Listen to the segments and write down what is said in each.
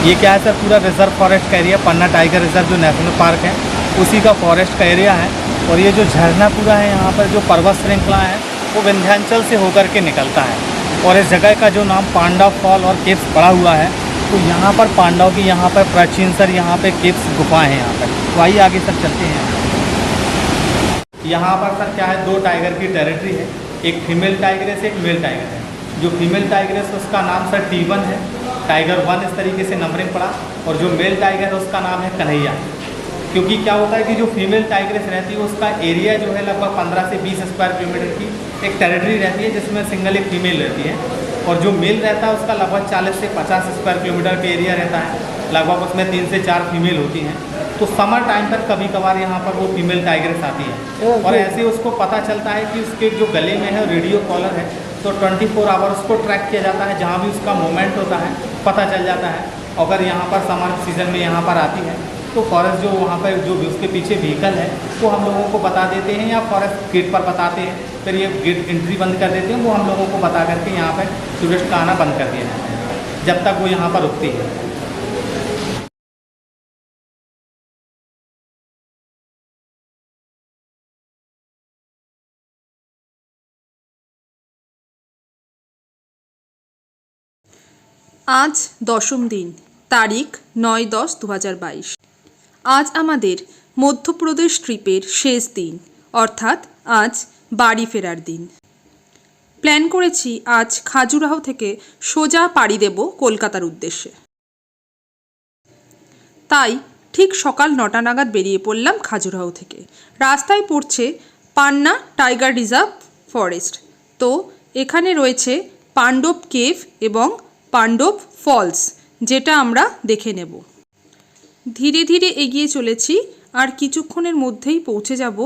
ये क्या है सर, पूरा रिजर्व फॉरेस्ट का एरिया, पन्ना टाइगर रिजर्व जो नेशनल पार्क है उसी का फॉरेस्ट का एरिया है। और ये जो झरना पूरा है यहाँ पर, जो पर्वत श्रृंखला है वो विंध्याचल से होकर के निकलता है। और इस जगह का जो नाम पांडव फॉल और केव्स पड़ा हुआ है, तो यहाँ पर पांडव की यहाँ पर प्राचीन सर यहाँ पे केव्स गुफाएं हैं यहाँ पर। तो आइए आगे सर चलते हैं। यहाँ पर सर क्या है, 2 टाइगर की टेरिटरी है, एक फीमेल टाइग्रेस एक मेल टाइगर है। जो फीमेल टाइग्रेस उसका नाम सर T1 है, टाइगर 1 इस तरीके से नंबरिंग पड़ा। और जो मेल टाइगर है उसका नाम है कन्हैया। क्योंकि क्या होता है कि जो फीमेल टाइग्रेस रहती है उसका एरिया जो है लगभग 15 से 20 स्क्वायर किलोमीटर की एक टेरिटरी रहती है, जिसमें सिंगल एक फीमेल रहती है। और जो मेल रहता है उसका लगभग 40 से 50 स्क्वायर किलोमीटर का एरिया रहता है, लगभग उसमें 3 से 4 फीमेल होती हैं। तो समर टाइम पर कभी कभार यहाँ पर वो फीमेल टाइग्रेस आती है और ऐसे उसको पता चलता है कि उसके जो गले में है रेडियो कॉलर है, तो 24 आवर्स उसको ट्रैक किया जाता है, जहाँ भी उसका मूवमेंट होता है पता चल जाता है। अगर यहाँ पर समर सीजन में यहाँ पर आती है तो फॉरेस्ट जो वहाँ पर जो भी उसके पीछे व्हीकल है वो हम लोगों को बता देते हैं, या फॉरेस्ट गेट पर बताते हैं, फिर ये गेट एंट्री बंद कर देते हैं, वो हम लोगों को बता करके यहाँ पर टूरिस्ट का आना बंद कर दिया जाता है जब तक वो यहाँ पर रुकती है। आज दशम दिन, तारीख 9-10-2022। आज आमादेर मध्यप्रदेश ट्रिपेर शेष दिन, अर्थात आज बाड़ी फेरार दिन। प्लान करेছি आज खाजुराहो থেকে সোজা পাড়ি দেব কলকাতার উদ্দেশ্যে। তাই ঠিক সকাল 9টা নাগাদ বেরিয়ে পড়লাম খাজুরাহো থেকে। রাস্তায় পড়ছে পান্না টাইগার রিজার্ভ ফরেস্ট। তো এখানে রয়েছে পাণ্ডব কেভ এবং পাণ্ডব ফলস, যেটা আমরা দেখে নেব। ধীরে ধীরে এগিয়ে চলেছি, আর কিছুক্ষণের মধ্যেই পৌঁছে যাব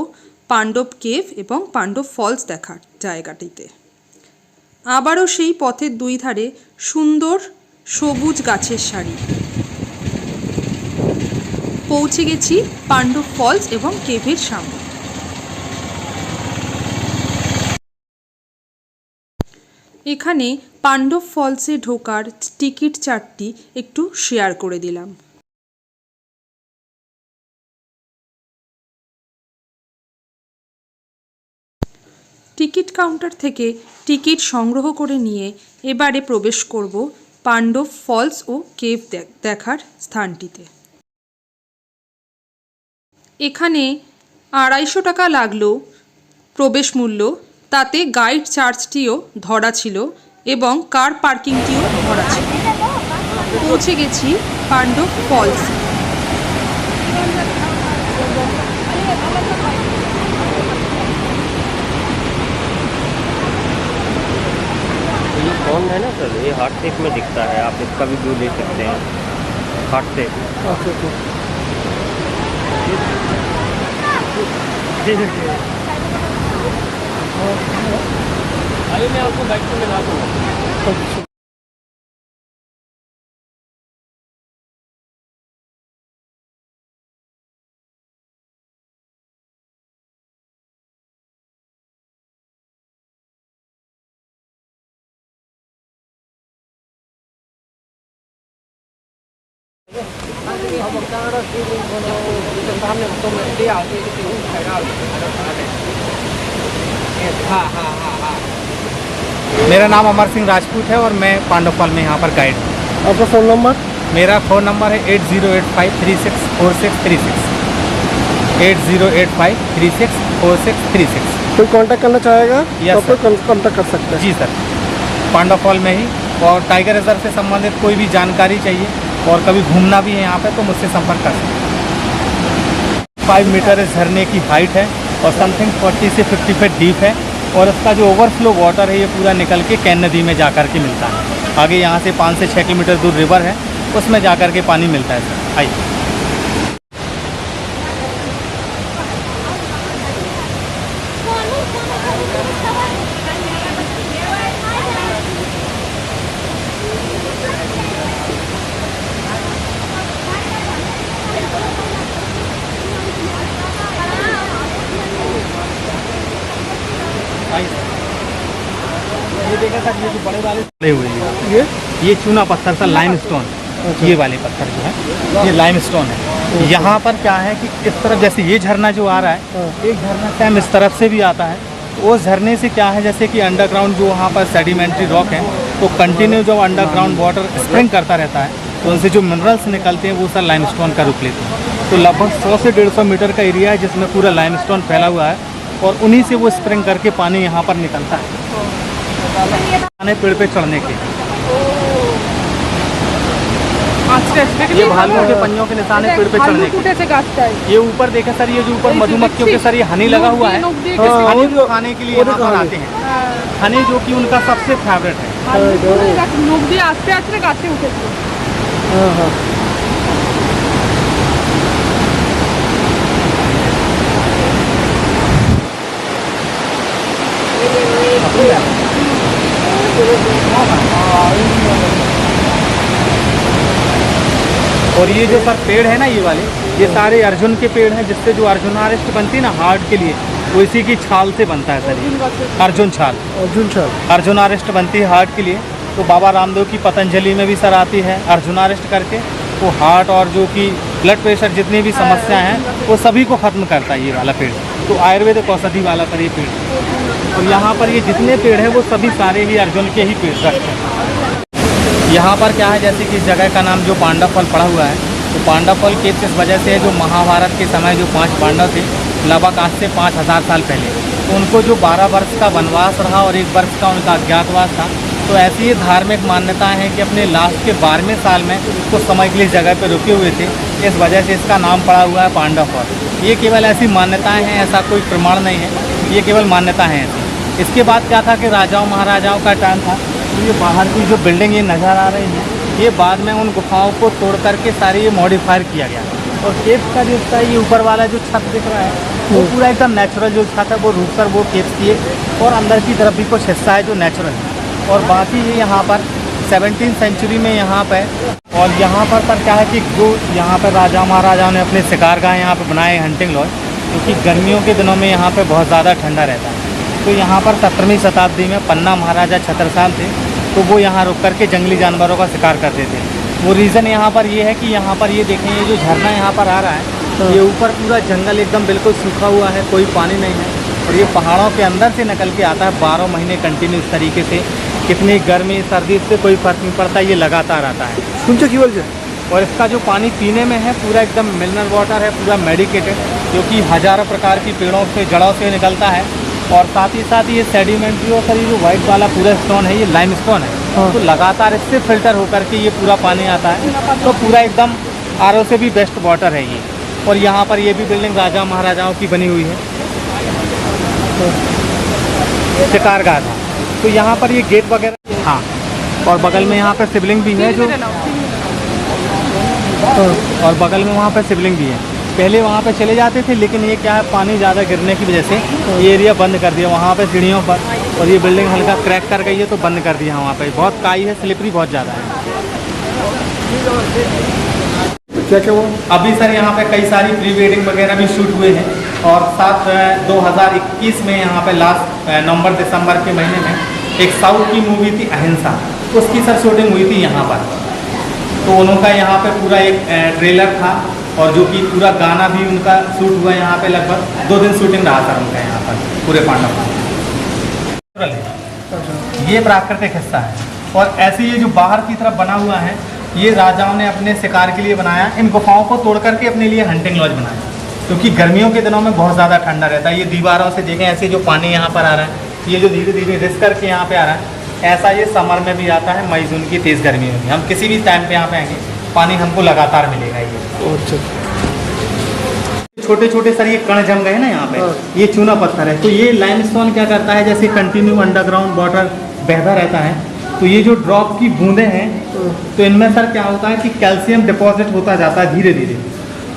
পাণ্ডব কেভ এবং পাণ্ডব ফলস দেখার জায়গাটিতে। আবারও সেই পথের দুই ধারে সুন্দর সবুজ গাছের সারি। পৌঁছে গেছি পাণ্ডব ফলস এবং কেভের সামনে। এখানে পাণ্ডব ফলসে ঢোকার টিকিট চার্টটি একটু শেয়ার করে দিলাম। টিকিট কাউন্টার থেকে টিকিট সংগ্রহ করে নিয়ে এবারে প্রবেশ করব পাণ্ডব ফলস ও কেভ দেখার স্থানটিতে। এখানে 250 টাকা লাগলো প্রবেশ মূল্য, তাতে গাইড চার্জটিও ধরা ছিল এবং কার পার্কিংটিও ধরা ছিল। পৌঁছে গেছি পাণ্ডব ফলস। ये कौन है ना सर, ये हार्ट शेप में दिखता है, आप इसका भी व्यू ले सकते हैं। हार्ट शेप आइए, मैं आपको बाइक पे मिला दूँगा। मेरा नाम अमर सिंह राजपूत है और मैं पांडव फॉल में यहाँ पर गाइड हूँ। आपका फ़ोन नंबर? मेरा फ़ोन नंबर है 8085364636, 8085364636। कोई कांटेक्ट करना चाहेगा Yes, तो कोई कांटेक्ट कर सकते हैं। जी सर, पांडव फॉल में ही। और टाइगर रिजर्व से संबंधित कोई भी जानकारी चाहिए और कभी घूमना भी है यहाँ पे तो मुझसे संपर्क कर सकते हैं। 5 मीटर इस झरने की हाइट है और समथिंग 40 से 50 फीट डीप है। और इसका जो ओवरफ्लो वाटर है ये पूरा निकल के कैन नदी में जाकर के मिलता है। आगे यहाँ से 5 से 6 किलोमीटर दूर रिवर है, उसमें जाकर के पानी मिलता है सर। आइए। ये देखा सर, ये जो बड़े वाले पड़े हुए हैं, ये चूना पत्थर सर, लाइमस्टोन। ये वाले पत्थर जो है ये लाइमस्टोन है। यहाँ पर क्या है कि इस तरफ जैसे ये झरना जो आ रहा है, एक झरना सेम इस तरफ से भी आता है। तो उस झरने से क्या है, जैसे कि अंडरग्राउंड जो वहाँ पर सेडिमेंट्री रॉक है, तो कंटिन्यू जो अंडरग्राउंड वाटर स्प्रिंग करता रहता है, तो उनसे जो मिनरल्स निकलते हैं वो सर लाइमस्टोन का रूप लेते हैं। तो लगभग 100 से 150 मीटर का एरिया है जिसमें पूरा लाइमस्टोन फैला हुआ है, और उन्हीं से वो स्प्रिंग करके पानी यहाँ पर निकलता है पेड़ पे चढ़ने के। ये भालुओं के पंजों के निशान है पेड़ पे चढ़ने के। ये ऊपर देखे सर, ये जो ऊपर मधुमक्खियों के सर ये हनी लगा हुआ है, हनी को खाने के लिए यहाँ पर आते हैं। हनी जो कि उनका सबसे फेवरेट है। और ये जो सर पेड़ है ना, ये वाले ये सारे अर्जुन के पेड़ हैं, जिससे जो अर्जुनारिष्ट बनती है ना हार्ट के लिए, वो इसी की छाल से बनता है सर। ये अर्जुन छाल, अर्जुनारिष्ट बनती है हार्ट के लिए। तो बाबा रामदेव की पतंजलि में भी सर आती है अर्जुनारिष्ट करके, वो हार्ट और जो कि ब्लड प्रेशर जितनी भी समस्याएं हैं वो सभी को ख़त्म करता है ये वाला पेड़। तो आयुर्वेदिक औषधि वाला सर ये पेड़। और यहाँ पर ये जितने पेड़ हैं वो सभी सारे ही अर्जुन के ही पेड़ रखते हैं। यहाँ पर क्या है, जैसे कि इस जगह का नाम जो पांडव फल पड़ा हुआ है, तो पांडव फल केव्स इस वजह से है, जो महाभारत के समय जो 5 पांडव थे लगभग आज से 5000 साल पहले, तो उनको जो 12 वर्ष का वनवास रहा और 1 वर्ष का उनका अज्ञातवास था, तो ऐसी ये धार्मिक मान्यताएं हैं कि अपने लास्ट के 12वें साल में कुछ समय के लिए इस जगह पर रुके हुए थे, इस वजह से इसका नाम पड़ा हुआ है पांडव फल। ये केवल ऐसी मान्यताएँ हैं, ऐसा कोई प्रमाण नहीं है, ये केवल मान्यता हैं ऐसी। इसके बाद क्या था कि राजाओं महाराजाओं का टाइम था, तो ये बाहर की जो बिल्डिंग ये नज़र आ रही है, ये बाद में उन गुफाओं को तोड़ करके सारी ये मॉडिफाई किया गया। और केव्स का जो हिस्सा है, ये ऊपर वाला जो छत दिख रहा है वो पूरा एकदम नेचुरल जो छत है वो रूफ सर वो केव्स की है, और अंदर की तरफ भी कुछ हिस्सा है जो नेचुरल है। और बाकी ये यहाँ पर 17वीं सेंचुरी में यहाँ पर, और यहाँ पर क्या है कि जो यहाँ पर राजा महाराजाओं ने अपने शिकारगाह यहाँ पर बनाए हंटिंग लॉज, क्योंकि गर्मियों के दिनों में यहाँ पर बहुत ज़्यादा ठंडा रहता है। तो यहाँ पर 17वीं शताब्दी में पन्ना महाराजा छत्रसाल थे, तो वो यहाँ रुक करके जंगली जानवरों का शिकार करते थे। वो रीज़न यहाँ पर ये है कि यहाँ पर ये देखें, ये जो झरना यहाँ पर आ रहा है, ये ऊपर पूरा जंगल एकदम बिल्कुल सूखा हुआ है, कोई पानी नहीं है, और ये पहाड़ों के अंदर से निकल के आता है 12 महीने कंटिन्यू इस तरीके से। कितनी गर्मी सर्दी इससे कोई फर्क नहीं पड़ता, ये लगातार आता है। और इसका जो पानी पीने में है पूरा एकदम मिनरल वाटर है, पूरा मेडिकेटेड, जो कि हज़ारों प्रकार की पेड़ों से जड़ों से निकलता है। और साथ ही साथ ये सेडिमेंट्री और ये जो वाइट वाला पूरा स्टोन है, ये लाइमस्टोन है, तो लगातार इससे फिल्टर होकर के ये पूरा पानी आता है, तो पूरा एकदम आरओ से भी बेस्ट वाटर है ये। और यहाँ पर ये भी बिल्डिंग राजा महाराजाओं की बनी हुई है, शिकारगाह था। तो यहाँ पर ये गेट वगैरह, हाँ, और बगल में यहाँ पर शिवलिंग भी है जो, और बगल में वहाँ पर शिवलिंग भी है। पहले वहाँ पे चले जाते थे, लेकिन ये क्या है, पानी ज़्यादा गिरने की वजह से ये एरिया बंद कर दिया वहाँ पे सीढ़ियों पर, और ये बिल्डिंग हल्का क्रैक कर गई है तो बंद कर दिया। वहाँ पे बहुत काई है, स्लिपरी बहुत ज़्यादा है। क्या वो अभी सर यहाँ पे कई सारी प्री वेडिंग वगैरह भी शूट हुए हैं, और साथ 2021 में यहाँ पे लास्ट नवंबर दिसंबर के महीने में एक साउथ की मूवी थी अहिंसा, उसकी सर शूटिंग हुई थी यहाँ पर। तो उनका यहाँ पे पूरा एक ट्रेलर था, और जो कि पूरा गाना भी उनका शूट हुआ यहाँ पे, लगभग 2 दिन शूटिंग रहा सर उनका यहाँ पर पूरे पांडव। ये प्राकृतिक हिस्सा है, और ऐसे ये जो बाहर की तरफ बना हुआ है, ये राजाओं ने अपने शिकार के लिए बनाया। इन गुफाओं को तोड़ करके अपने लिए हंटिंग लॉज बनाया, क्योंकि गर्मियों के दिनों में बहुत ज़्यादा ठंडा रहता है। ये दीवारों से देखें ऐसे जो पानी यहाँ पर आ रहा है, ये जो धीरे धीरे रिस करके यहाँ पे आ रहा है, ऐसा ये समर में भी आता है, मई जून की तेज़ गर्मी में भी। हम किसी भी टाइम पे यहाँ पे आएंगे, पानी हमको लगातार मिलेगा। ये छोटे छोटे सर ये कण जम गए ना यहाँ पे, ये चूना पत्थर है। तो ये लाइमस्टोन क्या करता है, जैसे कंटिन्यू अंडरग्राउंड वाटर बहता रहता है, तो ये जो ड्रॉप की बूंदें हैं, तो इनमें सर क्या होता है कि कैल्शियम डिपॉजिट होता जाता है धीरे धीरे।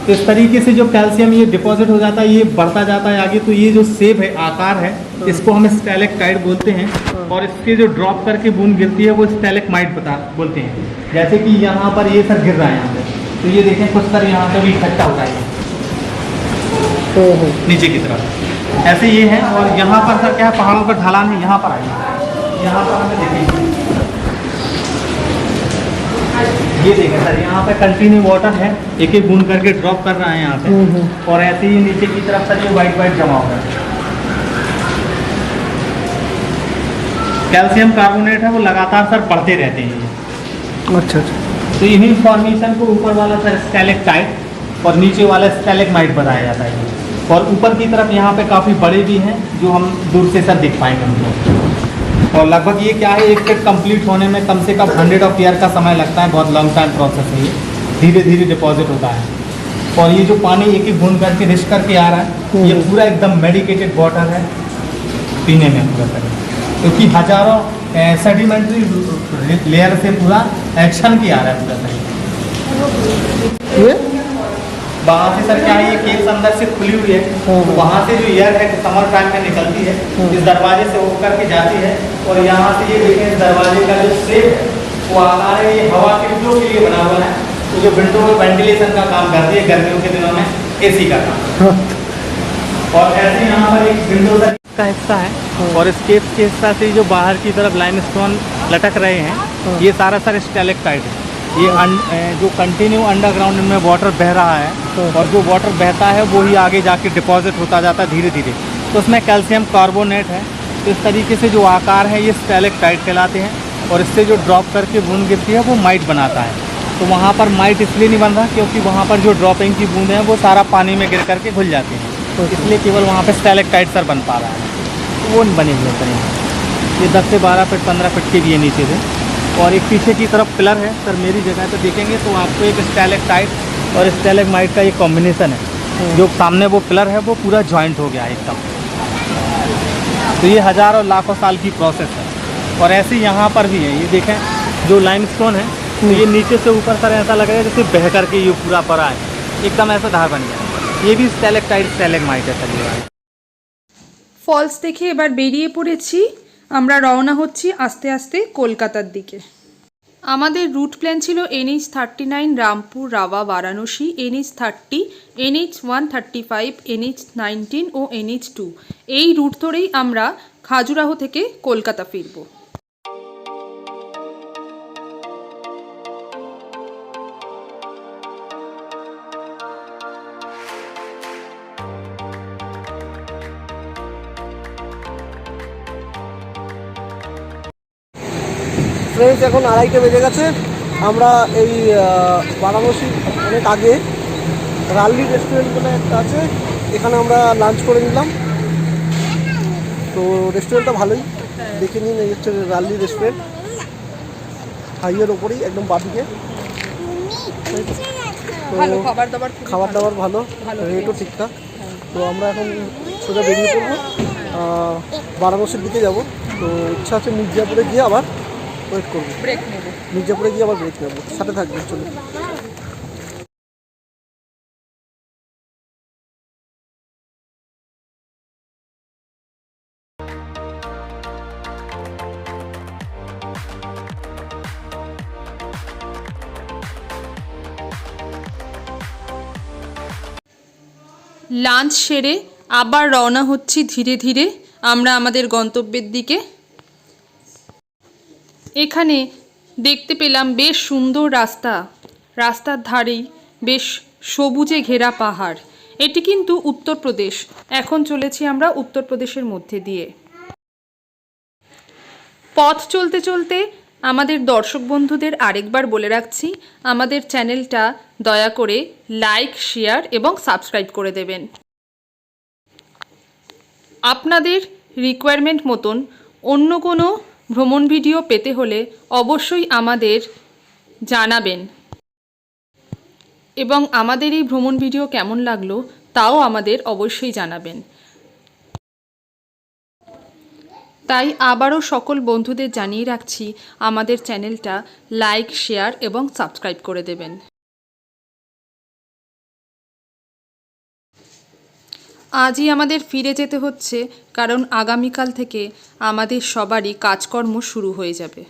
तो इस तरीके से जो कैल्शियम ये डिपॉजिट हो जाता है, ये बढ़ता जाता है आगे। तो ये जो शेप है, आकार है, इसको हम स्टैलेक्टाइट बोलते हैं, और इसके जो ड्रॉप करके बूंद गिरती है वो स्टैलेक्माइट बोलते हैं। जैसे कि यहाँ पर ये सर गिर रहा है यहाँ पे, तो ये देखें कुछ सर यहाँ पे भी इकट्ठा होता है नीचे की तरफ, ऐसे ये है। और यहाँ पर सर क्या है, पहाड़ों का ढलान है, यहाँ पर आइए, यहाँ पर हमें देखेंगे ये देखें सर, यहाँ पे कंटिन्यू वाटर है, एक एक बूंद करके ड्रॉप कर रहा है यहाँ पे, और ऐसे ही नीचे की तरफ सर ये वाइट वाइट जमा होगा। कैल्शियम कार्बोनेट है वो लगातार सर बढ़ते रहते हैं ये। अच्छा अच्छा। तो इन्हीं फॉर्मेशन को ऊपर वाला सर स्टैलेक्टाइट और नीचे वाला स्टैलेग्माइट बताया जाता है। और ऊपर की तरफ यहाँ पे काफ़ी बड़े भी हैं जो हम दूर से सर दिख पाएंगे हमको। और लगभग ये क्या है, एक सेट कंप्लीट होने में कम से कम 100 ऑफ ईयर का समय लगता है, बहुत लॉन्ग टाइम प्रोसेस है ये, धीरे धीरे डिपॉजिट होता है। और ये जो पानी एक एक बूंद करके रिश करके आ रहा है, ये पूरा एकदम मेडिकेटेड वाटर है पीने में पूरा तरह, क्योंकि हजारों सेडिमेंट्री लेयर से पूरा एक्शन किया आ रहा है पूरा तरह। ये वहाँ से सर क्या है, ये केस अंदर से खुली हुई है, तो वहाँ से जो एयर है समर टाइम में निकलती है, इस दरवाजे से होकर के जाती है, और यहाँ से ये देखें इस दरवाजे का जो शेप है वो आकार है, ये हवा के फ्लो के लिए बना हुआ है, तो जो विंडो में वेंटिलेशन का काम करती है गर्मियों के दिनों में, एसी का काम। और ऐसे यहाँ पर एक विंडो का हिस्सा है, और इस केस के हिस्सा से जो बाहर की तरफ लाइमस्टोन लटक रहे हैं, ये सारा सर स्टैलेक्टाइट है। ये जो कंटिन्यू अंडरग्राउंड में वाटर बह रहा है, और जो वाटर बहता है वो ही आगे जाके डिपॉजिट होता जाता है धीरे धीरे, तो उसमें कैल्शियम कार्बोनेट है। तो इस तरीके से जो आकार है ये स्टैलेक्टाइट कहलाते हैं, और इससे जो ड्रॉप करके बूंद गिरती है वो माइट बनाता है। तो वहाँ पर माइट इसलिए नहीं बन रहा क्योंकि वहाँ पर जो ड्रॉपिंग की बूंद है वो सारा पानी में गिर करके घुल जाती हैं, तो इसलिए केवल वहाँ पर स्टैलेक्टाइट सर बन पा रहा है, तो वो नहीं बने हुए सर। ये 10 से 12 फीट 15 फीट के भी है नीचे से। और एक पीछे की तरफ पिलर है सर, मेरी जगह पे देखेंगे तो आपको एक स्टैलेक्टाइट और स्टैलेग्माइट का एक कॉम्बिनेशन है, जो सामने वो पिलर है वो पूरा जॉइंट हो गया एकदम। तो ये हज़ारों लाखों साल की प्रोसेस है। और ऐसे यहाँ पर भी है, ये देखें जो लाइमस्टोन है, तो ये नीचे से ऊपर सर ऐसा लग रहा है जैसे बह करके ये पूरा पड़ा है, एकदम ऐसा धार बन गया। ये भी स्टैलेक्टाइट स्टैलेग्माइट है सर। ये ফলস দেখে এবার বেরিয়ে পড়েছি, আমরা রওনা হচ্ছি আস্তে আস্তে কলকাতার দিকে। আমাদের রুট প্ল্যান ছিল NH39 Rampur rava Varanasi, NH30, NH135, NH19 ও NH2। এই রুট ধরেই আমরা খাজুরাহো থেকে কলকাতা ফিরব। ফ্রেন্ডস, এখন 2:30 বেজে গেছে। আমরা এই বারাণসী অনেক আগে রাল্লি রেস্টুরেন্ট বলে একটা আছে, এখানে আমরা লাঞ্চ করে নিলাম। তো রেস্টুরেন্টটা ভালোই, দেখে নিন। এই হচ্ছে রাল্লি রেস্টুরেন্ট, হাইওয়ের ওপরেই একদম বাদিকে। তো খাবার দাবার ভালো, রেটও ঠিকঠাক। তো আমরা এখন সোজা বেরিয়ে পড়বো, বারাণসীর দিকে যাব। তো ইচ্ছা আছে মির্জাপুরে গিয়ে আবার ওয়েট করবো, ব্রেক নেব, মির্জাপুরে গিয়ে আবার ব্রেক নেবো। সাথে থাকবেন, চলুন। লাঞ্চ সেরে আবার রওনা হচ্ছি ধীরে ধীরে আমরা আমাদের গন্তব্যের দিকে। এখানে দেখতে পেলাম বেশ সুন্দর রাস্তা, রাস্তার ধারেই বেশ সবুজে ঘেরা পাহাড়। এটি কিন্তু উত্তরপ্রদেশ। এখন চলেছি আমরা উত্তরপ্রদেশের মধ্যে দিয়ে। পথ চলতে চলতে আমাদের দর্শক বন্ধুদের আরেকবার বলে রাখছি, আমাদের চ্যানেলটা দয়া করে লাইক, শেয়ার এবং সাবস্ক্রাইব করে দেবেন। আপনাদের রিকোয়ারমেন্ট মতন অন্য কোনো ভ্রমণ ভিডিও পেতে হলে অবশ্যই আমাদের জানাবেন, এবং আমাদের এই ভ্রমণ ভিডিও কেমন লাগলো তাও আমাদের অবশ্যই জানাবেন। তাই আবারও সকল বন্ধুদের জানিয়ে রাখছি, আমাদের চ্যানেলটা লাইক, শেয়ার এবং সাবস্ক্রাইব করে দেবেন। আজই আমাদের ফিরে যেতে হচ্ছে, কারণ আগামীকাল থেকে আমাদের সবারই কাজকর্ম শুরু হয়ে যাবে।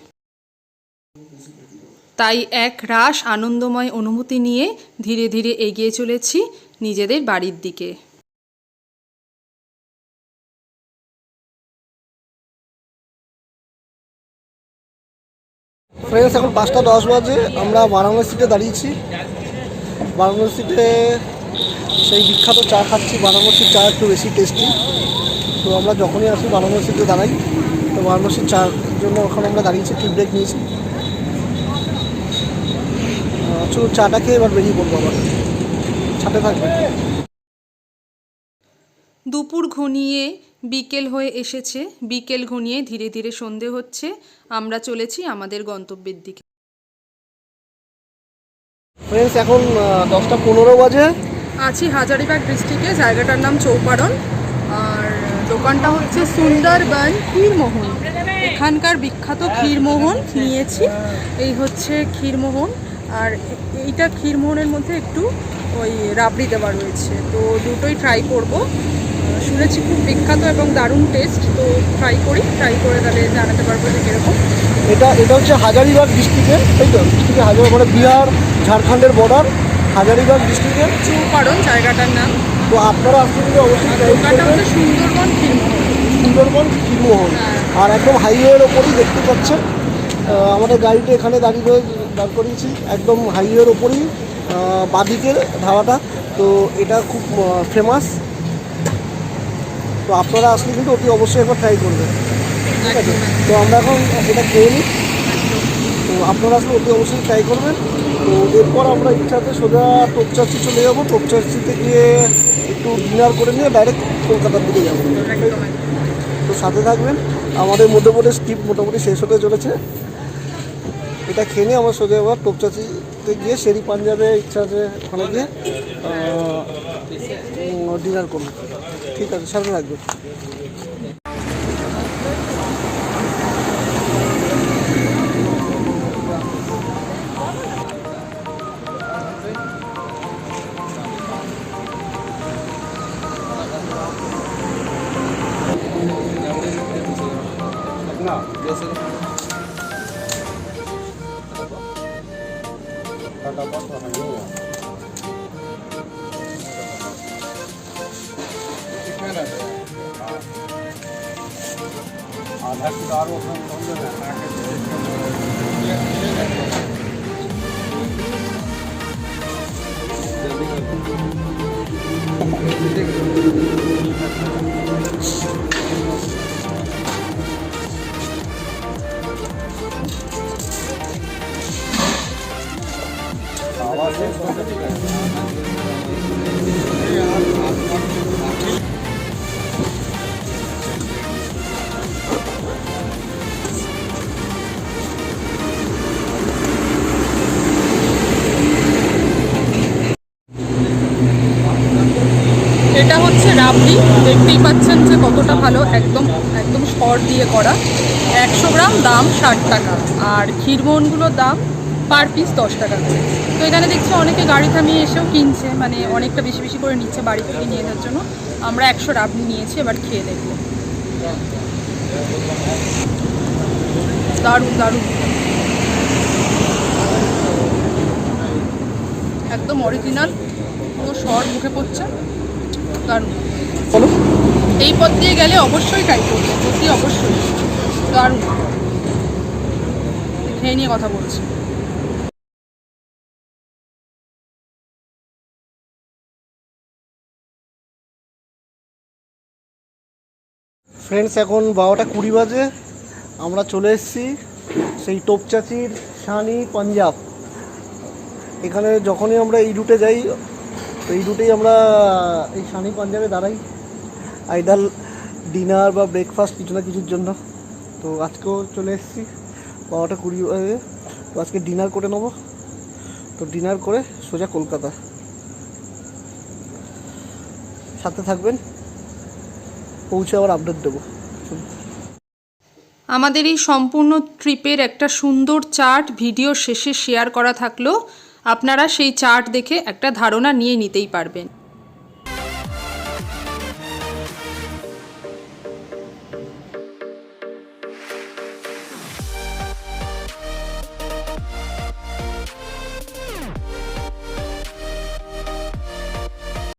তাই এক রাস আনন্দময় অনুভূতি নিয়ে ধীরে ধীরে এগিয়ে চলেছি নিজেদের বাড়ির দিকে। ফ্রেন্ডস এখন 5:10 বাজে, আমরা বারাণসীতে দাঁড়িয়েছি। বারাণসীতে সেই বিখ্যাত চা খাচ্ছি। বারাণসীর চা একটু বেশি টেস্টি, তো আমরা যখনই আসি বারাণসীতে দাঁড়াই। তো বারাণসীর চার জন্য ওখানে আমরা দাঁড়িয়েছি, টি ব্রেক নিয়েছি। চলো চাটা খেয়ে এবার বেরিয়ে পড়বো, আবার ছাদে থাকবে। দুপুর ঘনিয়ে বিকেল হয়ে এসেছে, বিকেল ঘনিয়ে ধীরে ধীরে সন্ধে হচ্ছে। আমরা চলেছি আমাদের গন্তব্যের দিকে। ফ্রেন্ডস এখন 10:15 বাজে। আছি হাজারিবাগ ডিস্ট্রিক্টে, জায়গাটার নাম চৌপাড়ন, আর দোকানটা হচ্ছে সুন্দরবন ক্ষীরমোহন। এখানকার বিখ্যাত ক্ষীরমোহন নিয়েছি। এই হচ্ছে ক্ষীরমোহন, আর এইটা ক্ষীরমোহনের মধ্যে একটু ওই রাবড়ি দেওয়া রয়েছে, তো দুটোই ট্রাই করব। শুনেছি খুব বিখ্যাত এবং দারুণ টেস্ট, তো ট্রাই করে তাহলে জানাতে পারবো যে কীরকম। এটা হচ্ছে হাজারিবাগ ডিস্ট্রিক্টের, তাই তো? ডিস্ট্রিক্টে হাজার মানে বিহার ঝাড়খণ্ডের বর্ডার, হাজারিবাগ ডিস্ট্রিক্টের চৌপাড়ন জায়গাটার নাম। তো আপনারা আসলে কিন্তু অবশ্যই দোকানটা হচ্ছে সুন্দরবন ক্ষীরমোহন। সুন্দরবন ক্ষীরমোহন, আর একদম হাইওয়ের ওপরেই দেখতে পাচ্ছেন। আমাদের গাড়িটা এখানে দাঁড় করিয়েছি একদম হাইওয়ের ওপরেই, বাঁদিকের ধাবাটা। তো এটা খুব ফেমাস, তো আপনারা আসলে কিন্তু অতি অবশ্যই একবার ট্রাই করবেন, ঠিক আছে? তো আমরা এখন এটা খেয়ে নিই, তো আপনারা আসলে অতি অবশ্যই ট্রাই করবেন। তো এরপর আমরা ইচ্ছাতে সোজা টোপচাচি চলে যাবো। টোপচাচিতে গিয়ে একটু ডিনার করে নিয়ে ডাইরেক্ট কলকাতার দিকে যাবো। তো সাথে থাকবেন। আমাদের মধ্যে স্ট্রিপ মোটামুটি শেষ হতে চলেছে। এটা খেয়ে নিয়ে আমরা সোজা এবার টোপচাচিতে গিয়ে শেরি পাঞ্জাবে ইচ্ছা আছে ওখানে গিয়ে ডিনার করবো। ঠিক আছে, সাথে থাকবেন। এটা হচ্ছে রাবড়ি, দেখতেই পাচ্ছেন যে কতটা ভালো, একদম একদম সর দিয়ে করা। 100 গ্রাম দাম 60 টাকা, আর ক্ষীরমোহনগুলোর দাম পার পিস 10 টাকা করে। তো এখানে দেখছি অনেকে গাড়ি থামিয়ে এসেও কিনছে, মানে অনেকটা বেশি বেশি করে নিচ্ছে বাড়ি থেকে নিয়ে যাওয়ার জন্য। আমরা 100 রাবড়ি নিয়েছি, এবার খেয়ে দেখব। দারুণ দারুণ, একদম অরিজিনাল, পুরো সর মুখে পড়ছে, দারুণ। এই পথ দিয়ে গেলে অবশ্যই ট্রাই করবো, অতি অবশ্যই দারুণ। খেয়ে নিয়ে কথা বলছি। ফ্রেন্ডস এখন 12:20 বাজে। আমরা চলে এসেছি সেই টোপচাচির শানি পাঞ্জাব। এখানে যখনই আমরা এই রুটে যাই, তো এই রুটেই আমরা এই শানি পাঞ্জাবে দাঁড়াই, আইদার ডিনার বা ব্রেকফাস্ট কিছু না কিছুর জন্য। তো আজকেও চলে এসেছি 12:20 বাজে। তো আজকে ডিনার করে নেবো। তো ডিনার করে সোজা কলকাতা। সাথে থাকবেন, পৌঁছে আবার আপডেট দেবো। আমাদের এই সম্পূর্ণ ট্রিপের একটা সুন্দর চার্ট ভিডিও শেষে শেয়ার করা থাকলো, আপনারা সেই চার্ট দেখে একটা ধারণা নিয়ে নিতেই পারবেন।